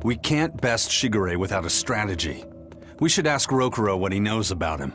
We can't best Shigure without a strategy. We should ask Rokuro what he knows about him.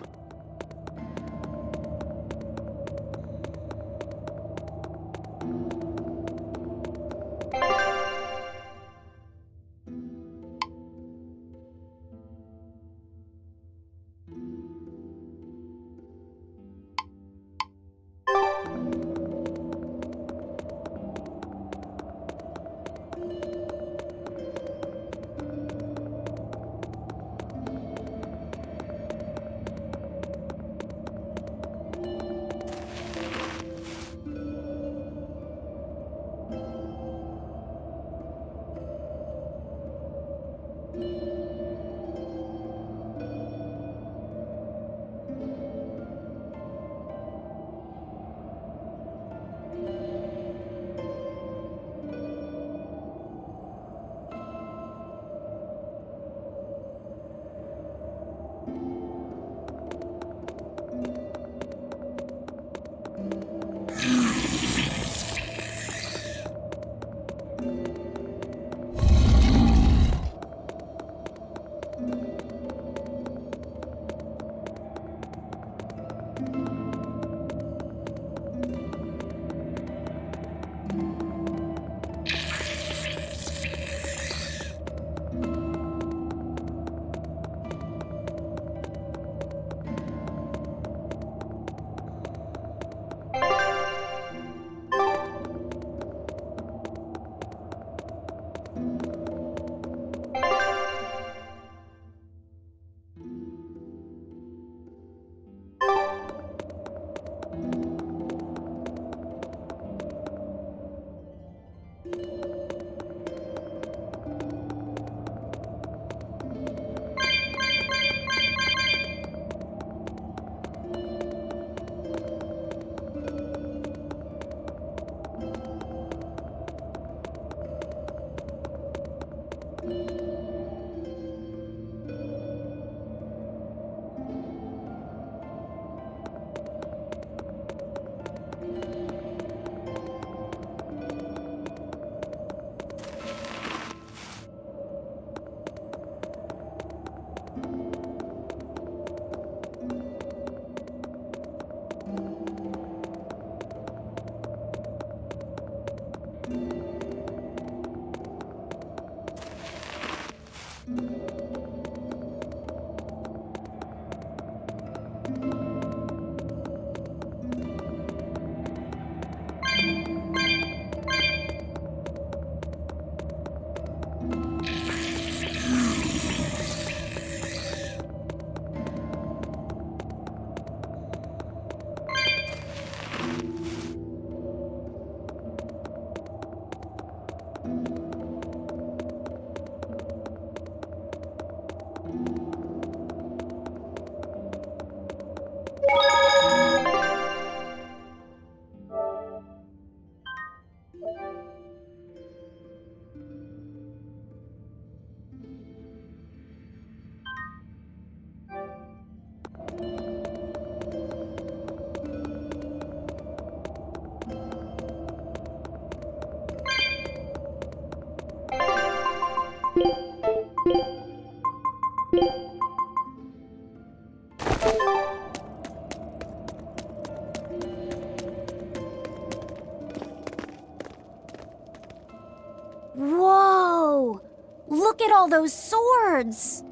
Whoa! Look at all those swords!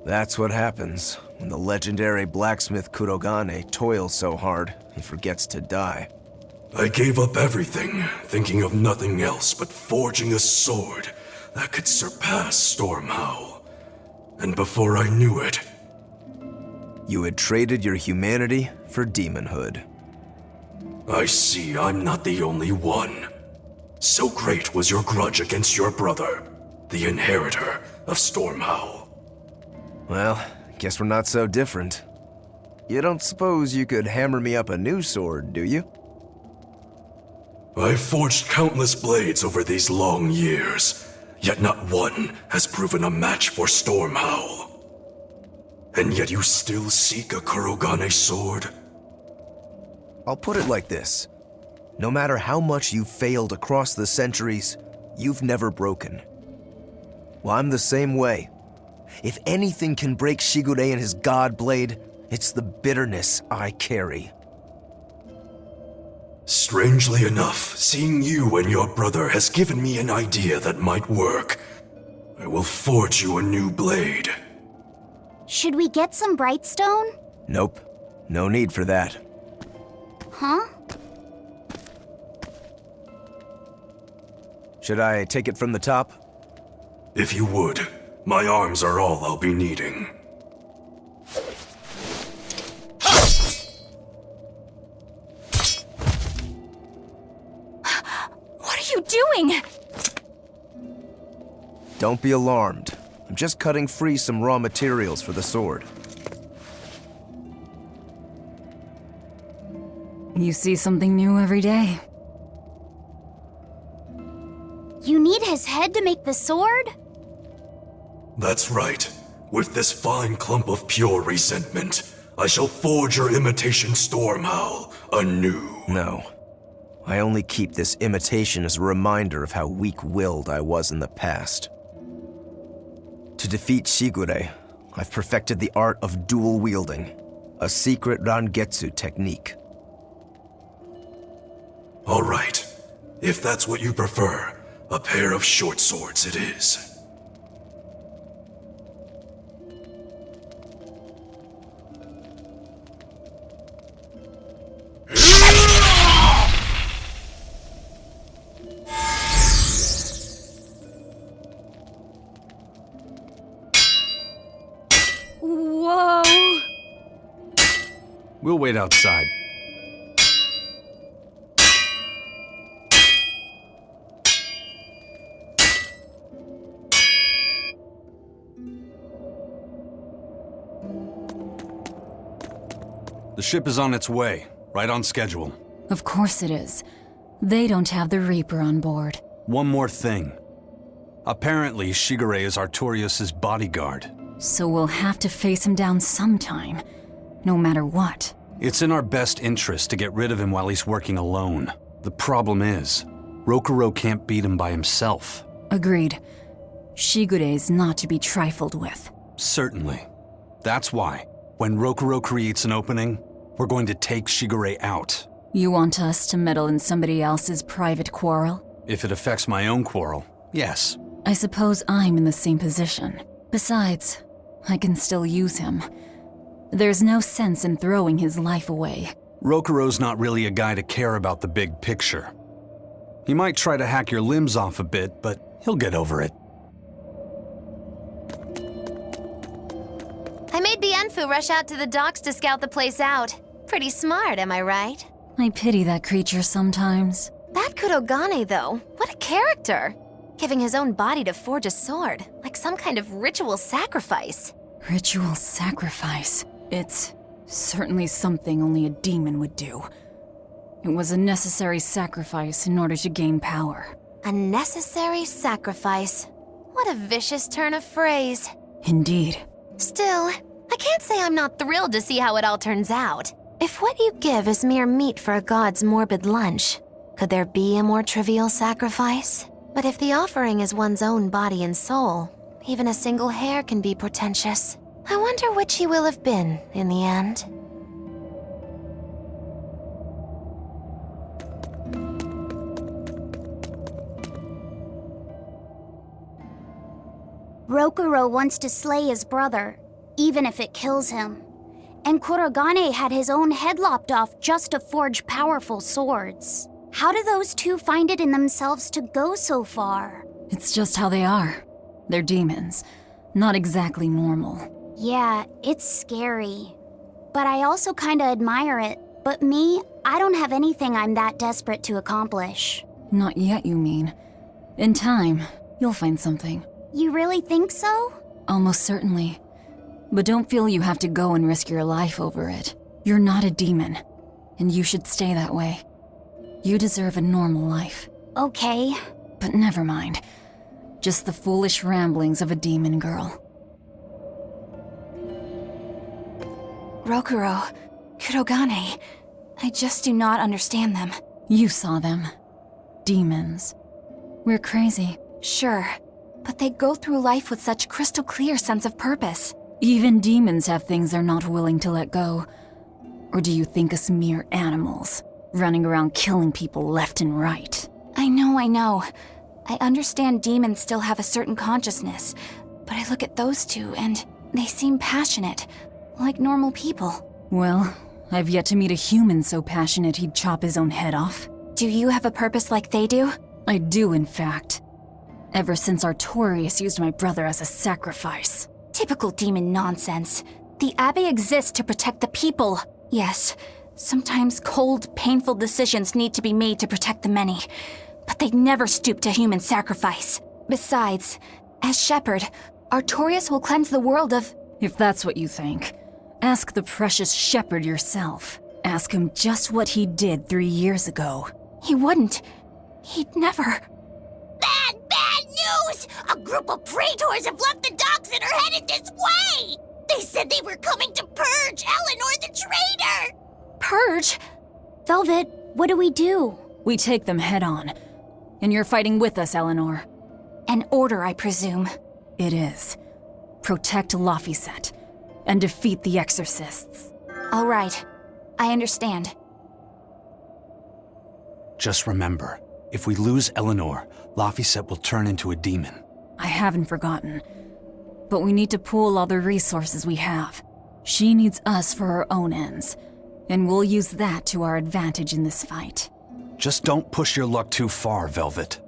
That's what happens when the legendary blacksmith Kurogane toils so hard he forgets to die. I gave up everything, thinking of nothing else but forging a sword that could surpass Stormhowl. And before I knew it... You had traded your humanity for demonhood. I see I'm not the only one. So great was your grudge against your brother, the inheritor of Stormhowl. Well, guess we're not so different. You don't suppose you could hammer me up a new sword, do you? I've forged countless blades over these long years, yet not one has proven a match for Stormhowl. And yet you still seek a Kurogane sword? I'll put it like this. No matter how much you've failed across the centuries, you've never broken. Well, I'm the same way. If anything can break Shigure and his god blade, it's the bitterness I carry. Strangely enough, seeing you and your brother has given me an idea that might work. I will forge you a new blade. Should we get some Brightstone? Nope. No need for that. Huh? Should I take it from the top? If you would, my arms are all I'll be needing. What are you doing? Don't be alarmed. I'm just cutting free some raw materials for the sword. You see something new every day. You need his head to make the sword? That's right. With this fine clump of pure resentment, I shall forge your imitation Stormhowl anew. No. I only keep this imitation as a reminder of how weak-willed I was in the past. To defeat Shigure, I've perfected the art of dual wielding, a secret Rangetsu technique. All right. If that's what you prefer, a pair of short swords it is. Whoa! We'll wait outside. The ship is on its way, right on schedule. Of course it is. They don't have the Reaper on board. One more thing. Apparently, Shigure is Artorius' bodyguard. So we'll have to face him down sometime, no matter what. It's in our best interest to get rid of him while he's working alone. The problem is, Rokuro can't beat him by himself. Agreed. Shigure is not to be trifled with. Certainly. That's why, when Rokuro creates an opening, we're going to take Shigure out. You want us to meddle in somebody else's private quarrel? If it affects my own quarrel, yes. I suppose I'm in the same position. Besides, I can still use him. There's no sense in throwing his life away. Rokuro's not really a guy to care about the big picture. He might try to hack your limbs off a bit, but he'll get over it. I made Bienfu rush out to the docks to scout the place out. Pretty smart, am I right? I pity that creature sometimes. That Kurogane, though, what a character! Giving his own body to forge a sword, like some kind of ritual sacrifice. Ritual sacrifice. It's certainly something only a demon would do. It was a necessary sacrifice in order to gain power. A necessary sacrifice. What a vicious turn of phrase. Indeed. Still, I can't say I'm not thrilled to see how it all turns out. If what you give is mere meat for a god's morbid lunch, could there be a more trivial sacrifice? But if the offering is one's own body and soul, even a single hair can be portentous. I wonder which he will have been in the end. Rokuro wants to slay his brother, even if it kills him. And Kurogane had his own head lopped off just to forge powerful swords. How do those two find it in themselves to go so far? It's just how they are. They're demons. Not exactly normal. Yeah, it's scary. But I also kinda admire it. But me, I don't have anything I'm that desperate to accomplish. Not yet, you mean. In time, you'll find something. You really think so? Almost certainly. But don't feel you have to go and risk your life over it. You're not a demon, and you should stay that way. You deserve a normal life. Okay. But never mind. Just the foolish ramblings of a demon girl. Rokuro, Kurogane, I just do not understand them. You saw them. Demons. We're crazy. Sure, but they go through life with such crystal clear sense of purpose. Even demons have things they're not willing to let go. Or do you think us mere animals, running around killing people left and right? I know. I understand demons still have a certain consciousness, but I look at those two and they seem passionate, like normal people. Well, I've yet to meet a human so passionate he'd chop his own head off. Do you have a purpose like they do? I do, in fact. Ever since Artorius used my brother as a sacrifice. Typical demon nonsense. The Abbey exists to protect the people. Yes, sometimes cold, painful decisions need to be made to protect the many, but they never stoop to human sacrifice. Besides, as shepherd, Artorius will cleanse the world of... If that's what you think, ask the precious shepherd yourself. Ask him just what he did 3 years ago. He wouldn't. He'd never. Bad news! A group of praetors have left the docks and are headed this way! They said they were coming to purge Eleanor the traitor! Purge? Velvet, what do we do? We take them head on. And you're fighting with us, Eleanor. An order, I presume. It is. Protect Laphicet and defeat the exorcists. All right. I understand. Just remember, if we lose Eleanor, Laphicet will turn into a demon. I haven't forgotten. But we need to pool all the resources we have. She needs us for her own ends, and we'll use that to our advantage in this fight. Just don't push your luck too far, Velvet.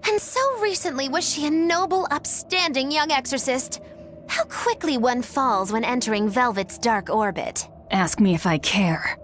And so recently was she a noble, upstanding young exorcist. How quickly one falls when entering Velvet's dark orbit. Ask me if I care.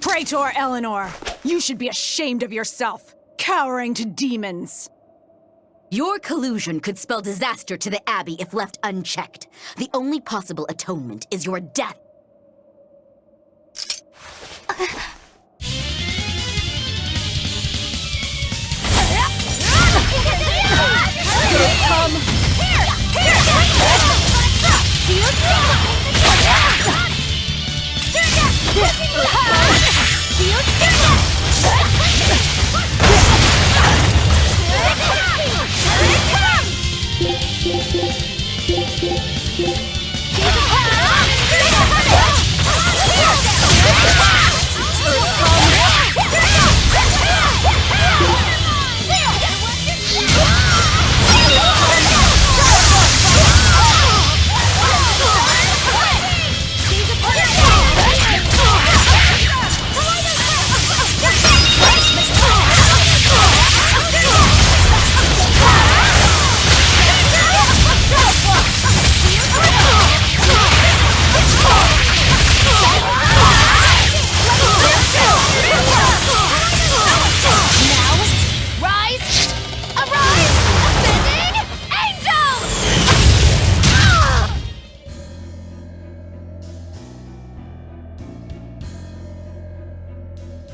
Praetor Eleanor, you should be ashamed of yourself, cowering to demons. Your collusion could spell disaster to the Abbey if left unchecked. The only possible atonement is your death.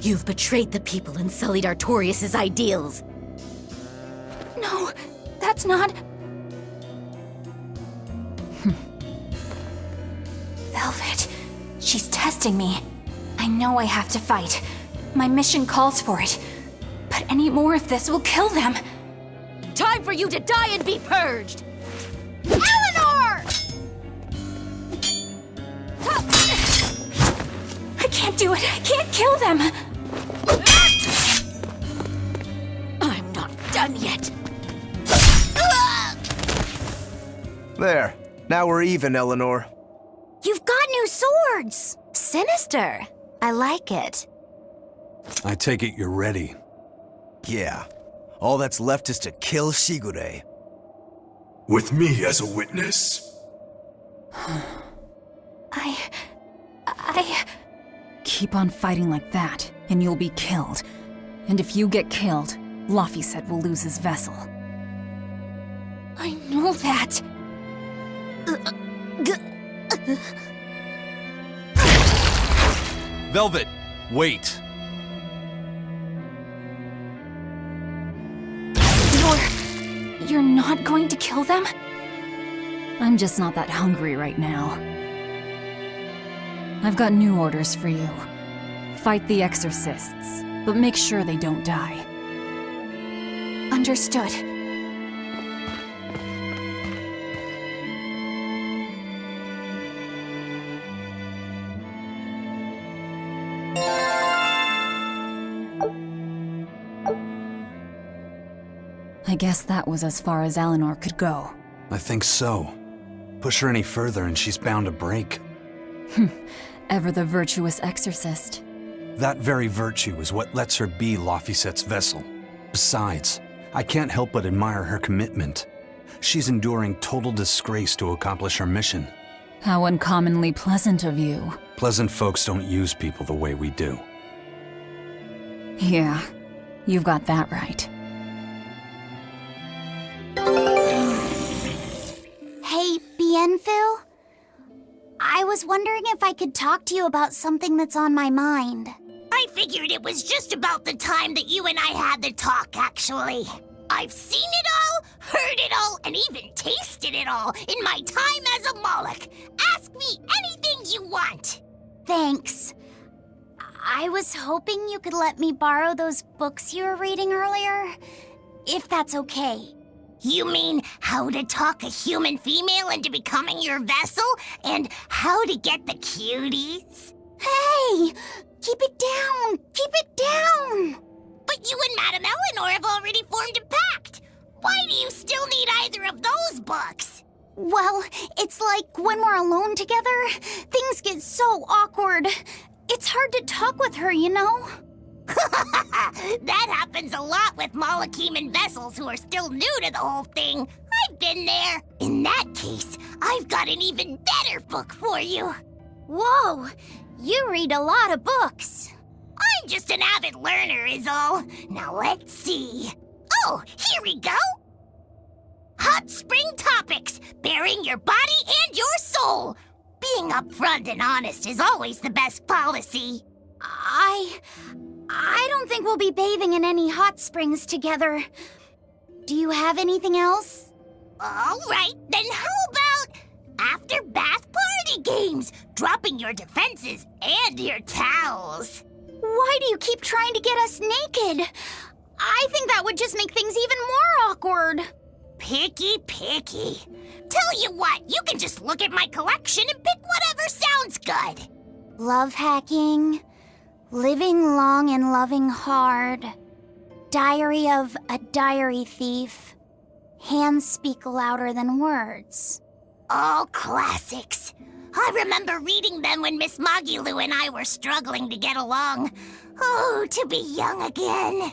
You've betrayed the people and sullied Artorias' ideals. No, that's not... Velvet, she's testing me. I know I have to fight. My mission calls for it. But any more of this will kill them. Time for you to die and be purged! Eleanor! I can't do it. I can't kill them. I'm not done yet. There. Now we're even, Eleanor. You've got new swords! Sinister. I like it. I take it you're ready. Yeah. All that's left is to kill Shigure. With me as a witness. I... Keep on fighting like that, and you'll be killed. And if you get killed, Laphicet will lose his vessel. I know that. Velvet, wait. You're not going to kill them? I'm just not that hungry right now. I've got new orders for you. Fight the exorcists, but make sure they don't die. Understood. I guess that was as far as Eleanor could go. I think so. Push her any further and she's bound to break. Ever the virtuous exorcist. That very virtue is what lets her be Laphicet's vessel. Besides, I can't help but admire her commitment. She's enduring total disgrace to accomplish her mission. How uncommonly pleasant of you. Pleasant folks don't use people the way we do. Yeah, you've got that right. Hey, Bienfil? I was wondering if I could talk to you about something that's on my mind. I figured it was just about the time that you and I had the talk, actually. I've seen it all, heard it all, and even tasted it all in my time as a Moloch. Ask me anything you want. Thanks. I was hoping you could let me borrow those books you were reading earlier, if that's okay. You mean how to talk a human female into becoming your vessel, and how to get the cuties? Hey! Keep it down! Keep it down! But you and Madame Eleanor have already formed a pact. Why do you still need either of those books? Well, it's like when we're alone together, things get so awkward. It's hard to talk with her, you know? That happens a lot with Molocheman vessels who are still new to the whole thing. I've been there. In that case, I've got an even better book for you. Whoa! You read a lot of books. I'm just an avid learner is all. Now let's see. Oh, here we go. Hot Spring Topics, Bearing Your Body and Your Soul. Being upfront and honest is always the best policy. I don't think we'll be bathing in any hot springs together. Do you have anything else? All right, then how about after bath party games, dropping your defenses and your towels? Why do you keep trying to get us naked? I think that would just make things even more awkward. Picky. Tell you what, you can just look at my collection and pick whatever sounds good. Love hacking, living long and loving hard, diary of a diary thief, hands speak louder than words. All classics. I remember reading them when Miss Magilu and I were struggling to get along. Oh, to be young again.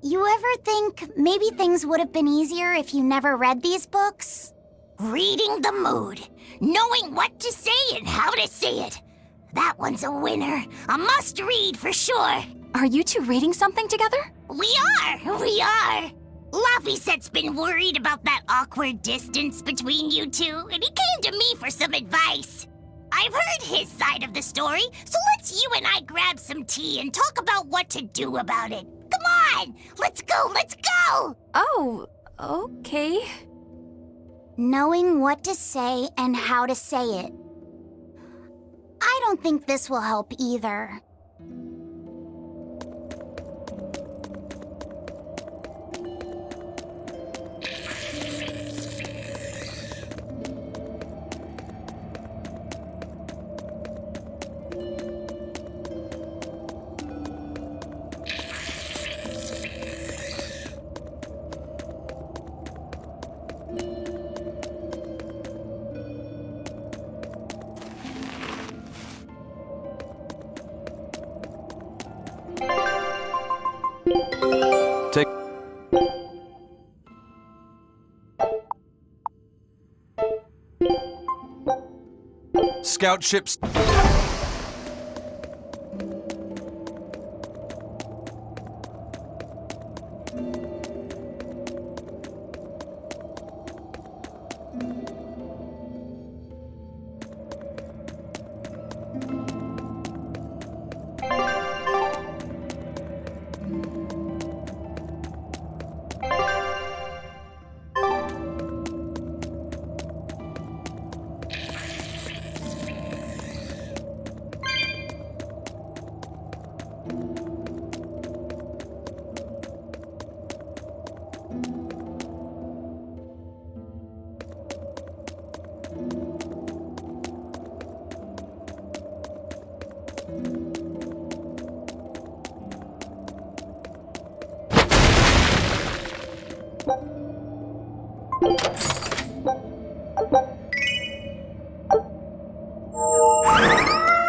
You ever think maybe things would have been easier if you never read these books? Reading the mood, knowing what to say and how to say it. That one's a winner. A must-read for sure. Are you two reading something together? We are. Laphicet's been worried about that awkward distance between you two, and he came to me for some advice. I've heard his side of the story, so let's you and I grab some tea and talk about what to do about it. Come on! Let's go, let's go! Oh, okay. Knowing what to say and how to say it. I don't think this will help either. Take. Scout ships.